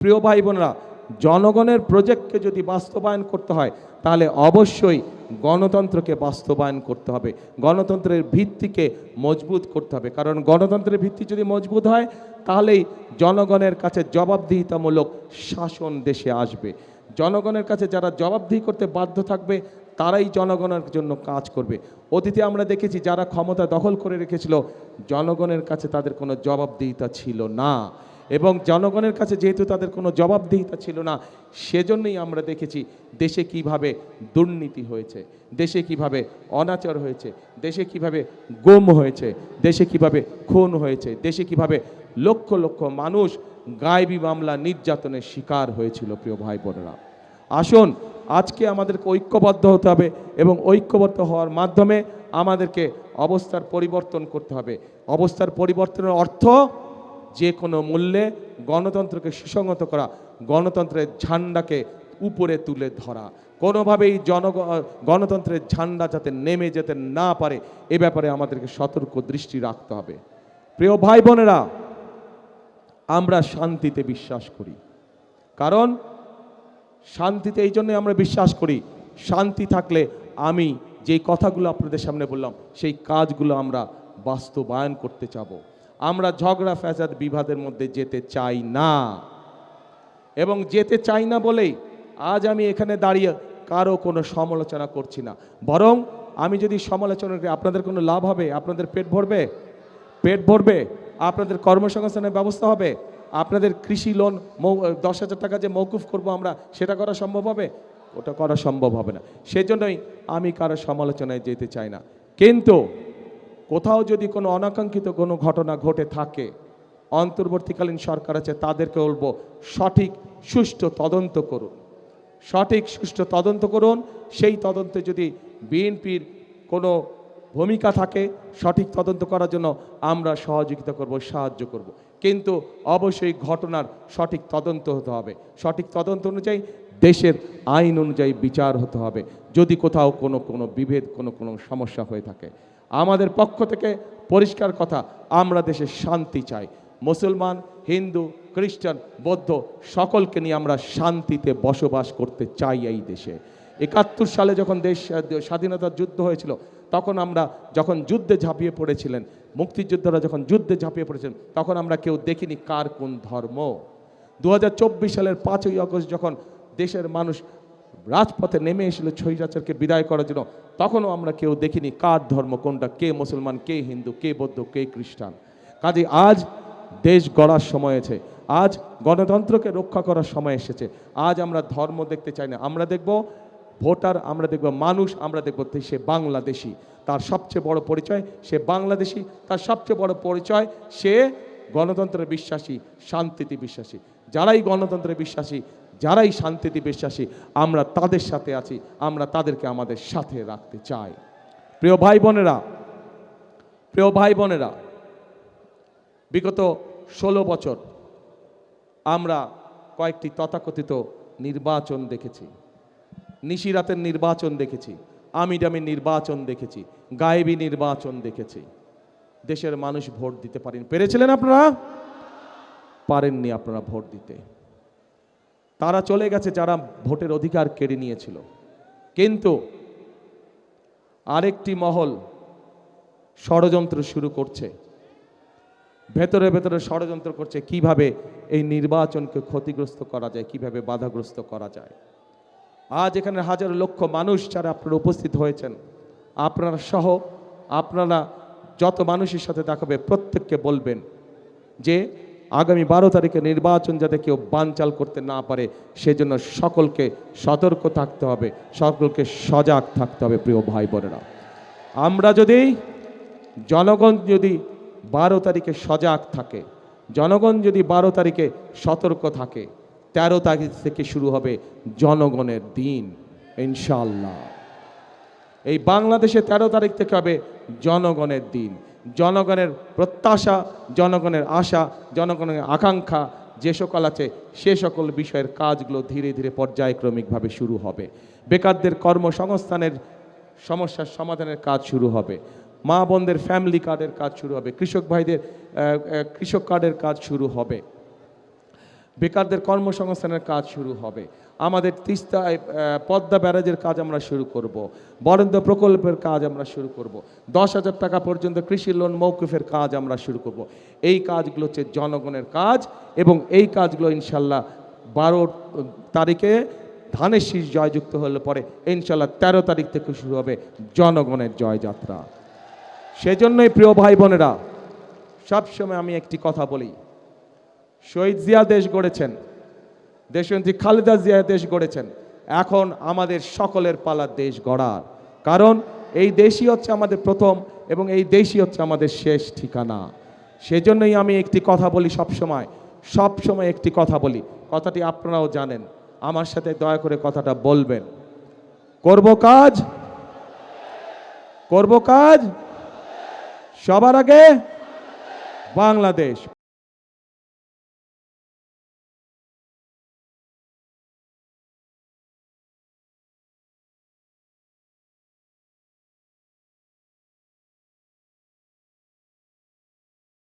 প্রিয় ভাই বোনেরা, জনগণের প্রজেক্টকে যদি বাস্তবায়ন করতে হয় তাহলে অবশ্যই গণতন্ত্রকে বাস্তবায়ন করতে হবে, গণতন্ত্রের ভিত্তিকে মজবুত করতে হবে। কারণ গণতন্ত্রের ভিত্তি যদি মজবুত হয় তাহলেই জনগণের কাছে জবাবদিহিতামূলক শাসন দেশে আসবে। জনগণের কাছে যারা জবাবদিহি করতে বাধ্য থাকবে তারাই জনগণের জন্য কাজ করবে। অতীতে আমরা দেখেছি যারা ক্ষমতা দখল করে রেখেছিল জনগণের কাছে তাদের কোনো জবাবদিহিতা ছিল না, এবং জনগণের কাছে যেহেতু তাদের কোনো জবাবদিহিতা ছিল না, সেজন্যই আমরা দেখেছি দেশে কিভাবে দুর্নীতি হয়েছে, দেশে কিভাবে অনাচার হয়েছে, দেশে কিভাবে গুম হয়েছে, দেশে কিভাবে খুন হয়েছে, দেশে কিভাবে লক্ষ লক্ষ মানুষ গায়েবী মামলা নির্যাতনের শিকার হয়েছিল। প্রিয় ভাই বোনেরা, আসুন আজকে আমাদেরকে ঐক্যবদ্ধ হতে হবে, এবং ঐক্যবদ্ধ হওয়ার মাধ্যমে আমাদেরকে অবস্থার পরিবর্তন করতে হবে। অবস্থার পরিবর্তনের অর্থ যে কোনো মূল্যে গণতন্ত্রকে সুসংহত করা, গণতন্ত্রের ঝান্ডাকে উপরে তুলে ধরা, কোনোভাবেই গণতন্ত্রের ঝান্ডা যাতে নেমে যেতে না পারে এ ব্যাপারে আমাদেরকে সতর্ক দৃষ্টি রাখতে হবে। প্রিয় ভাই বোনেরা, আমরা শান্তিতে বিশ্বাস করি, কারণ শান্তিতে এই জন্যই আমরা বিশ্বাস করি, শান্তি থাকলে আমি যেই কথাগুলো আপনাদের সামনে বললাম সেই কাজগুলো আমরা বাস্তবায়ন করতে চাবো। আমরা ঝগড়া ফ্যাসাদ বিবাদের মধ্যে যেতে চাই না, এবং যেতে চাই না বলেই আজ আমি এখানে দাঁড়িয়ে কারো কোনো সমালোচনা করছি না। বরং আমি যদি সমালোচনা করি আপনাদের কোনো লাভ হবে? আপনাদের পেট ভরবে? পেট ভরবে? আপনাদের কর্মসংস্থানের ব্যবস্থা হবে? আপনাদের কৃষি লোন 10,000 টাকা যে মৌকুফ করব আমরা, সেটা করা সম্ভব হবে? ওটা করা সম্ভব হবে না। সেজন্যই আমি কারো সমালোচনায় যেতে চাই না। কিন্তু কোথাও যদি কোনো অনাকাঙ্ক্ষিত কোনো ঘটনা ঘটে থাকে, অন্তর্বর্তীকালীন সরকার আছে, তাদেরকে বলবো সঠিক সুষ্ঠু তদন্ত করুন, সঠিক সুষ্ঠু তদন্ত করুন। সেই তদন্তে যদি বিএনপির কোনো ভূমিকা থাকে সঠিক তদন্ত করার জন্য আমরা সহযোগিতা করব, সাহায্য করব। কিন্তু অবশ্যই ঘটনার সঠিক তদন্ত হতে হবে, সঠিক তদন্ত অনুযায়ী দেশের আইন অনুযায়ী বিচার হতে হবে। যদি কোথাও কোনো বিভেদ কোনো সমস্যা হয়ে থাকে, আমাদের পক্ষ থেকে পরিষ্কার কথা, আমরা দেশে শান্তি চাই। মুসলমান, হিন্দু, খ্রিস্টান, বৌদ্ধ সকলকে নিয়ে আমরা শান্তিতে বসবাস করতে চাই এই দেশে। 71 সালে যখন দেশ স্বাধীনতার যুদ্ধ হয়েছিল, তখন আমরা যখন যুদ্ধে ঝাঁপিয়ে পড়েছিলেন, মুক্তিযোদ্ধারা যখন যুদ্ধে ঝাঁপিয়ে পড়েছিলেন, তখন আমরা কেউ দেখিনি কার কোন ধর্ম। 2024 সালের 5ই আগস্ট যখন দেশের মানুষ রাজপথে নেমে এসেছিল স্বৈরাচারকে বিদায় করার জন্য, তখনও আমরা কেউ দেখিনি কার ধর্ম কোনটা, কে মুসলমান, কে হিন্দু, কে বৌদ্ধ, কে খ্রিস্টান। কাজে আজ দেশ গড়ার সময় আছে, আজ গণতন্ত্রকে রক্ষা করার সময় এসেছে। আজ আমরা ধর্ম দেখতে চাই না, আমরা দেখব ভোটার, আমরা দেখব মানুষ, আমরা দেখব সে বাংলাদেশি। তার সবচেয়ে বড় পরিচয় সে বাংলাদেশি, তার সবচেয়ে বড় পরিচয় সে গণতন্ত্রে বিশ্বাসী, শান্তিতে বিশ্বাসী। যারাই গণতন্ত্রে বিশ্বাসী, যারাই শান্তিতে বিশ্বাসী, আমরা তাদের সাথে আছি, আমরা তাদেরকে আমাদের সাথে রাখতে চাই। প্রিয় ভাই বোনেরা, প্রিয় ভাই বোনেরা, বিগত 16 বছর আমরা কয়েকটি তথাকথিত নির্বাচন দেখেছি, নিশিরাতের নির্বাচন দেখেছি, আমিডামি নির্বাচন দেখেছি, গায়েবী নির্বাচন দেখেছি। দেশের মানুষ ভোট দিতে পেরেছিলেন আপনারা? পারেননি আপনারা ভোট দিতে। তারা চলে গেছে যারা ভোটের অধিকার কেড়ে নিয়েছিল। কিন্তু আরেকটি মহল ষড়যন্ত্র শুরু করছে, ভেতরে ভেতরে ষড়যন্ত্র করছে কিভাবে এই নির্বাচনকে ক্ষতিগ্রস্ত করা যায়, কিভাবে বাধাগ্রস্ত করা যায়। আজ এখানে হাজার লক্ষ মানুষ যারা আপনারা উপস্থিত হয়েছেন, আপনারা সহ আপনারা যত মানুষের সাথে দেখাবে প্রত্যেককে বলবেন যে আগামী 12 তারিখে নির্বাচন যাতে কেউ বানচাল করতে না পারে সেজন্য সকলকে সতর্ক থাকতে হবে, সকলকে সজাগ থাকতে হবে। প্রিয় ভাই বোনেরা, আমরা যদি জনগণ যদি 12 তারিখে সজাগ থাকে, জনগণ যদি 12 তারিখে সতর্ক থাকে, 13 তারিখ থেকে শুরু হবে জনগণের দিন ইনশাআল্লাহ। এই বাংলাদেশে 13 তারিখ থেকে হবে জনগণের দিন। জনগণের প্রত্যাশা, জনগণের আশা, জনগণের আকাঙ্ক্ষা যে সকল আছে সে সকল বিষয়ের কাজগুলো ধীরে ধীরে পর্যায়ক্রমিকভাবে শুরু হবে। বেকারদের কর্মসংস্থানের সমস্যার সমাধানের কাজ শুরু হবে, মা বোনদের ফ্যামিলি কার্ডের কাজ শুরু হবে, কৃষক ভাইদের কৃষক কার্ডের কাজ শুরু হবে। বেকারদের কর্মসংস্থানের কাজ শুরু হবে। আমাদের তিস্তায় পদ্মা ব্যারাজের কাজ আমরা শুরু করব। বরেন্দ্র প্রকল্পের কাজ আমরা শুরু করব। 10,000 টাকা পর্যন্ত কৃষি লোন মৌকুফের কাজ আমরা শুরু করব। এই কাজগুলো হচ্ছে জনগণের কাজ, এবং এই কাজগুলো ইনশাল্লাহ 12 তারিখে ধানের শীষ জয়যুক্ত হলে পরে ইনশাল্লাহ 13 তারিখ থেকে শুরু হবে জনগণের জয়যাত্রা। সেজন্যই প্রিয় ভাই বোনেরা, সবসময় আমি একটি কথা বলি, শহীদ জিয়া দেশ গড়েছেন, দেশনেত্রী খালেদা জিয়া দেশ গড়েছেন, এখন আমাদের সকলের পালা দেশ গড়ার। কারণ এই দেশই হচ্ছে আমাদের প্রথম এবং এই দেশই হচ্ছে আমাদের শেষ ঠিকানা। সেজন্যই আমি একটি কথা বলি, সবসময় একটি কথা বলি, কথাটি আপনারাও জানেন, আমার সাথে দয়া করে কথাটা বলবেন। করব কাজ সবার আগে বাংলাদেশ।